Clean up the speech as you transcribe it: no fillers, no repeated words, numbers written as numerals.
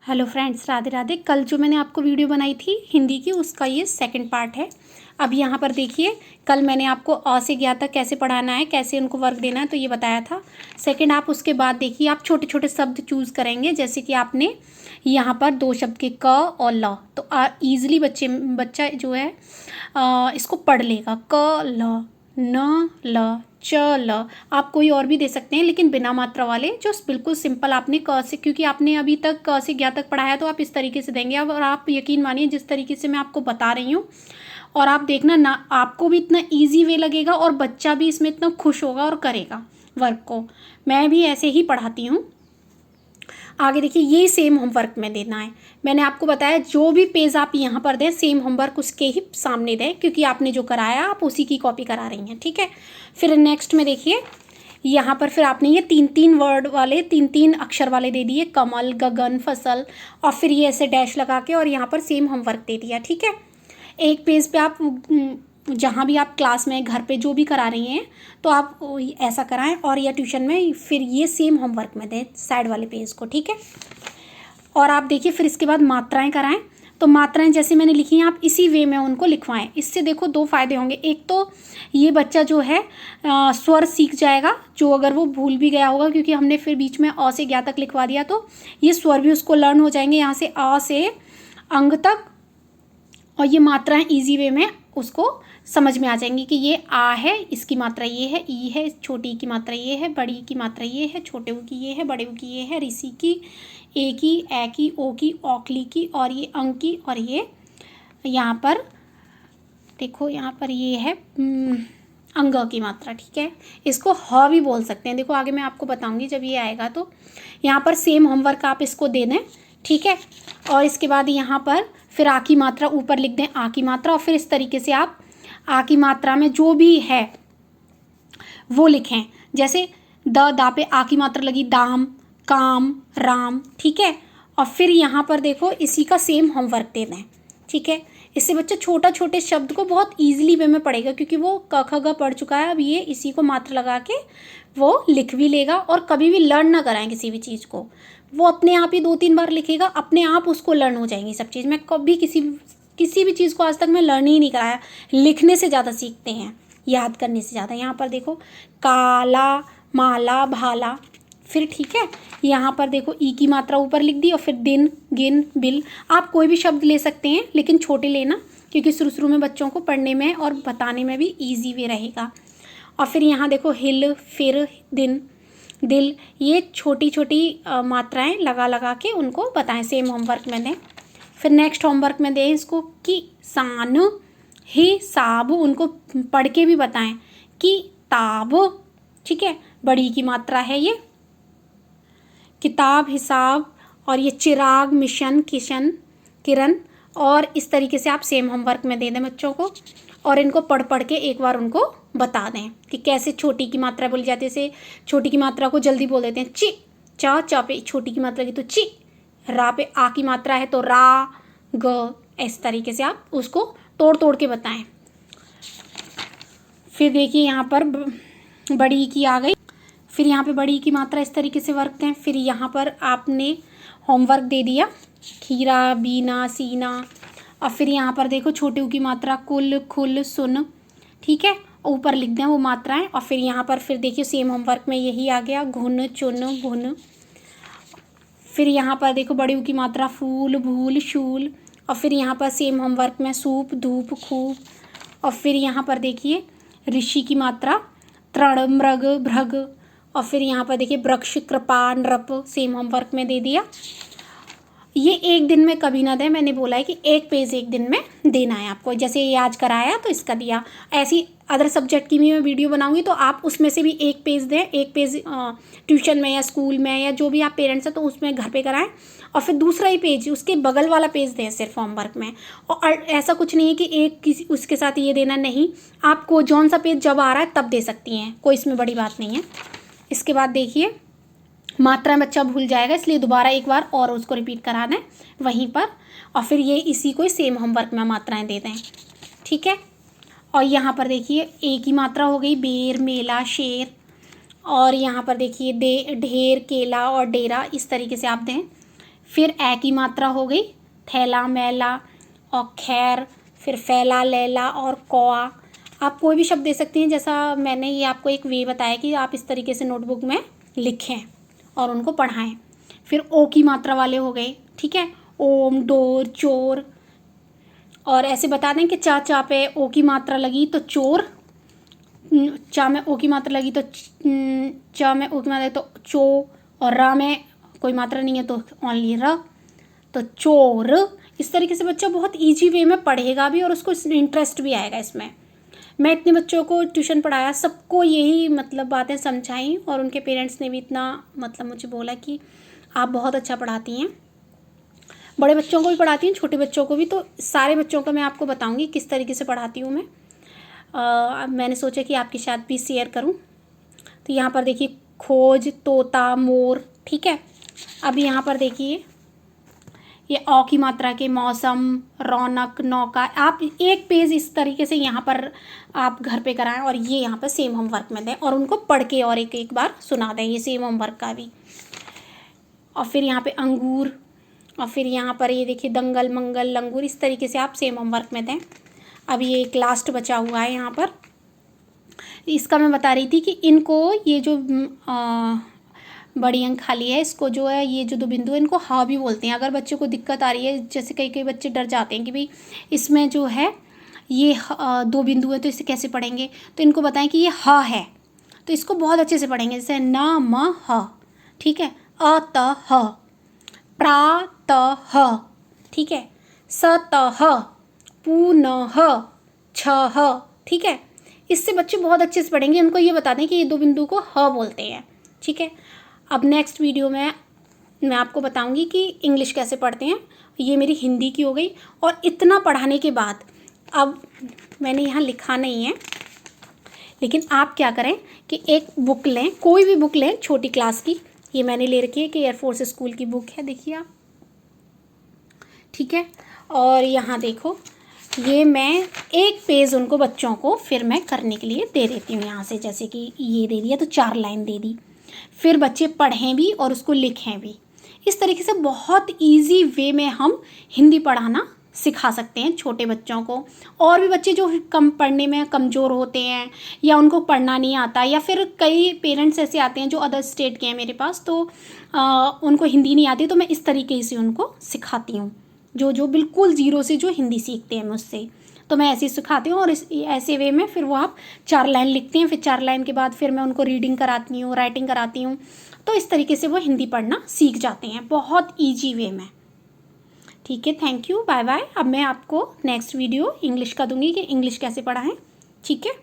Hello friends, Radhe Radhe. कल जो मैंने आपको वीडियो बनाई थी हिंदी की, उसका ये सेकंड पार्ट है। अब यहाँ पर देखिए, कल मैंने आपको अ से ज्ञ तक कैसे पढ़ाना है, कैसे उनको वर्क देना है, तो ये बताया था। सेकंड आप उसके बाद देखिए, आप छोटे छोटे शब्द चूज़ करेंगे। जैसे कि आपने यहाँ पर दो शब्द के क और ल, तो ईजिली बच्चा जो है इसको पढ़ लेगा। क ल, न ल, च ल। आप कोई और भी दे सकते हैं, लेकिन बिना मात्रा वाले, जो बिल्कुल सिंपल। आपने क से, क्योंकि आपने अभी तक क से ज्ञ तक पढ़ाया, तो आप इस तरीके से देंगे। अब और आप यकीन मानिए, जिस तरीके से मैं आपको बता रही हूँ, और आप देखना ना, आपको भी इतना इजी वे लगेगा और बच्चा भी इसमें इतना खुश होगा और करेगा वर्क को। मैं भी ऐसे ही पढ़ाती हूँ। आगे देखिए, यही सेम होमवर्क में देना है। मैंने आपको बताया, जो भी पेज आप यहाँ पर दें, सेम होमवर्क उसके ही सामने दें, क्योंकि आपने जो कराया आप उसी की कॉपी करा रही हैं, ठीक है। फिर नेक्स्ट में देखिए, यहाँ पर फिर आपने ये तीन तीन वर्ड वाले, तीन तीन अक्षर वाले दे दिए, कमल, गगन, फसल, और फिर ये ऐसे डैश लगा के, और यहाँ पर सेम होमवर्क दे दिया, ठीक है। एक पेज पे आप जहाँ भी आप क्लास में, घर पे जो भी करा रही हैं, तो आप ऐसा कराएं, और या ट्यूशन में फिर ये सेम होमवर्क में दें साइड वाले पेज को, ठीक है। और आप देखिए, फिर इसके बाद मात्राएं कराएं। तो मात्राएं जैसे मैंने लिखी हैं, आप इसी वे में उनको लिखवाएं। इससे देखो दो फायदे होंगे। एक तो ये बच्चा जो है स्वर सीख जाएगा, जो अगर वो भूल भी गया होगा, क्योंकि हमने फिर बीच में अ से ज्ञ तक लिखवा दिया, तो ये स्वर भी उसको लर्न हो जाएंगे, यहाँ से अ से अंग तक। और ये मात्राएं इजी वे में उसको समझ में आ जाएंगी कि ये आ है, इसकी मात्रा ये है, ई है, छोटी की मात्रा ये है, बड़ी की मात्रा ये है, छोटे ऊ की ये है, बड़े ऊ की ये है, ऋषि की, ए की, ए की, ओ की, औकली की, और ये अंग की, और ये यहाँ पर देखो, यहाँ पर ये है अंग की मात्रा, ठीक है। इसको ह भी बोल सकते हैं। देखो आगे मैं आपको बताऊंगी जब ये आएगा, तो यहाँ पर सेम होमवर्क आप इसको दे दें, ठीक है। और इसके बाद यहाँ पर फिर आ की मात्रा ऊपर लिख दें, आ की मात्रा, और फिर इस तरीके से आप आ की मात्रा में जो भी है वो लिखें। जैसे दा पे आ की मात्रा लगी, दाम, काम, राम, ठीक है। और फिर यहाँ पर देखो, इसी का सेम होमवर्क दे दें, ठीक है। इससे बच्चा छोटा छोटे शब्द को बहुत ईजिली वे में पढ़ेगा, क्योंकि वो क ख ग पढ़ चुका है। अब ये इसी को मात्रा लगा के वो लिख भी लेगा, और कभी भी लर्न ना कराएं किसी भी चीज़ को। वो अपने आप ही 2-3 बार लिखेगा, अपने आप उसको लर्न हो जाएंगी सब चीज़। मैं कभी किसी भी चीज़ को आज तक मैं लर्न ही नहीं कराया। लिखने से ज़्यादा सीखते हैं, याद करने से ज़्यादा। यहाँ पर देखो, काला, माला, भाला, फिर ठीक है। यहाँ पर देखो, ई की मात्रा ऊपर लिख दी, और फिर दिन, गिन, बिल। आप कोई भी शब्द ले सकते हैं, लेकिन छोटे लेना, क्योंकि शुरू में बच्चों को पढ़ने में और बताने में भी ईजी वे रहेगा। और फिर यहाँ देखो, हिल, फिर, दिन, दिल। ये छोटी छोटी मात्राएं लगा लगा के उनको बताएं, सेम होमवर्क में दें। फिर नेक्स्ट होमवर्क में दें इसको किसान, हिसाब, उनको पढ़ के भी बताएं, किताब, ठीक है। बड़ी की मात्रा है ये, किताब, हिसाब, और ये चिराग, मिशन, किशन, किरण। और इस तरीके से आप सेम होमवर्क में दे दें बच्चों को, और इनको पढ़ पढ़ के एक बार उनको बता दें कि कैसे छोटी की मात्रा बोली जाती है। जैसे छोटी की मात्रा को जल्दी बोल देते हैं, ची, चा पे छोटी की मात्रा की तो ची, रा पे आ की मात्रा है तो रा, ग। इस तरीके से आप उसको तोड़ तोड़ के बताएं। फिर देखिए, यहाँ पर बड़ी की आ गई। फिर यहाँ पे बड़ी की मात्रा इस तरीके से वर्क दें। फिर यहाँ पर आपने होमवर्क दे दिया, खीरा, बीना, सीना। और फिर यहाँ पर देखो, छोटे ऊ की मात्रा कुल, खुल, सुन, ठीक है। ऊपर लिख दें वो मात्राएं। और फिर यहाँ पर फिर देखिए, सेम होमवर्क में यही आ गया, घुन, चुन, भुन। फिर यहाँ पर देखो, बड़ी ऊ की मात्रा फूल, भूल, शूल। और फिर यहाँ पर सेम होमवर्क में सूप, धूप, खूब। और फिर यहाँ पर देखिए, ऋषि की मात्रा तृण, मृग, भृग। और फिर यहाँ पर देखिए, वृक्ष, कृपा, नृप, सेम होमवर्क में दे दिया। ये एक दिन में कभी ना दें, मैंने बोला है कि एक पेज एक दिन में देना है आपको। जैसे ये आज कराया तो इसका दिया, ऐसी अदर सब्जेक्ट की भी मैं वीडियो बनाऊंगी, तो आप उसमें से भी एक पेज दें। एक पेज ट्यूशन में या स्कूल में, या जो भी आप पेरेंट्स हैं तो उसमें घर पे कराएं, और फिर दूसरा ही पेज उसके बगल वाला पेज दें सिर्फ होमवर्क में। और ऐसा कुछ नहीं है कि एक किसी उसके साथ ये देना, नहीं। आपको जौन सा पेज जब आ रहा है तब दे सकती हैं, कोई इसमें बड़ी बात नहीं है। इसके बाद देखिए, मात्रा बच्चा भूल जाएगा, इसलिए दोबारा एक बार और उसको रिपीट करा दें वहीं पर। और फिर ये इसी को सेम होमवर्क में मात्राएं दे दें, ठीक है। और यहाँ पर देखिए, ए की मात्रा हो गई, बेर, मेला, शेर। और यहाँ पर देखिए, ढेर, केला और डेरा, इस तरीके से आप दें। फिर ए की मात्रा हो गई, थैला मैला और खैर, फिर फैला लैला और कौआ। आप कोई भी शब्द दे सकती हैं, जैसा मैंने ये आपको एक वे बताया कि आप इस तरीके से नोटबुक में लिखें और उनको पढ़ाएं। फिर ओ की मात्रा वाले हो गए, ठीक है, ओम, डोर, चोर। और ऐसे बता दें कि चा पे ओ की मात्रा लगी तो चोर, चा में ओ की मात्रा लगी तो चा में ओ की मात्रा लगी तो चो, और रा में कोई मात्रा नहीं है तो ओनली र, तो चोर। इस तरीके से बच्चा बहुत इजी वे में पढ़ेगा भी और उसको इंटरेस्ट भी आएगा इसमें। मैं इतने बच्चों को ट्यूशन पढ़ाया, सबको यही मतलब बातें समझाई और उनके पेरेंट्स ने भी इतना मतलब मुझे बोला कि आप बहुत अच्छा पढ़ाती हैं। बड़े बच्चों को भी पढ़ाती हैं, छोटे बच्चों को भी। तो सारे बच्चों को मैं आपको बताऊंगी किस तरीके से पढ़ाती हूँ मैं। मैंने सोचा कि आपके साथ भी शेयर करूँ। तो यहाँ पर देखिए खोज, तोता, मोर, ठीक है। अब यहाँ पर देखिए ये औ की मात्रा के मौसम, रौनक, नौका। आप एक पेज इस तरीके से यहाँ पर आप घर पे कराएं और ये यहाँ पर सेम होमवर्क में दें और उनको पढ़ के और एक एक बार सुना दें, ये सेम होमवर्क का भी। और फिर यहाँ पे अंगूर, और फिर यहाँ पर ये देखिए दंगल, मंगल, लंगूर। इस तरीके से आप सेम होमवर्क में दें। अब ये एक लास्ट बचा हुआ है यहाँ पर, इसका मैं बता रही थी कि इनको ये जो बड़ी अंक खाली है, इसको जो है ये जो दो बिंदु है इनको हा भी बोलते हैं। अगर बच्चों को दिक्कत आ रही है, जैसे कई कई बच्चे डर जाते हैं कि भाई इसमें जो है ये दो बिंदु है तो इसे कैसे पढ़ेंगे, तो इनको बताएं कि ये ह है, तो इसको बहुत अच्छे से पढ़ेंगे। जैसे न म ह, ठीक है, अ त ह, प्रा त ह, ठीक है, स त ह, पू न ह, छ ह, ठीक है। इससे बच्चे बहुत अच्छे से पढ़ेंगे। उनको ये बता दें कि ये दो बिंदु को ह बोलते हैं, ठीक है। अब नेक्स्ट वीडियो में मैं आपको बताऊंगी कि इंग्लिश कैसे पढ़ते हैं। ये मेरी हिंदी की हो गई। और इतना पढ़ाने के बाद अब मैंने यहाँ लिखा नहीं है, लेकिन आप क्या करें कि एक बुक लें, कोई भी बुक लें छोटी क्लास की। ये मैंने ले रखी है कि एयरफोर्स स्कूल की बुक है, देखिए आप, ठीक है। और यहाँ देखो ये मैं एक पेज उनको बच्चों को फिर मैं करने के लिए दे देती हूँ यहाँ से। जैसे कि ये दे दिया तो 4 लाइन दे दी, फिर बच्चे पढ़ें भी और उसको लिखें भी। इस तरीके से बहुत इजी वे में हम हिंदी पढ़ाना सिखा सकते हैं छोटे बच्चों को। और भी बच्चे जो कम पढ़ने में कमज़ोर होते हैं या उनको पढ़ना नहीं आता, या फिर कई पेरेंट्स ऐसे आते हैं जो अदर स्टेट के हैं मेरे पास, तो उनको हिंदी नहीं आती, तो मैं इस तरीके से उनको सिखाती हूँ। जो बिल्कुल ज़ीरो से जो हिंदी सीखते हैं मुझसे, तो मैं ऐसे ही सिखाती हूँ। और इस ऐसे वे में फिर वो आप 4 लाइन लिखते हैं, फिर 4 लाइन के बाद फिर मैं उनको रीडिंग कराती हूँ, राइटिंग कराती हूँ। तो इस तरीके से वो हिंदी पढ़ना सीख जाते हैं बहुत ईजी वे में, ठीक है। Thank you, bye bye. अब मैं आपको नेक्स्ट वीडियो इंग्लिश का दूंगी कि इंग्लिश कैसे पढ़ाएं, ठीक है।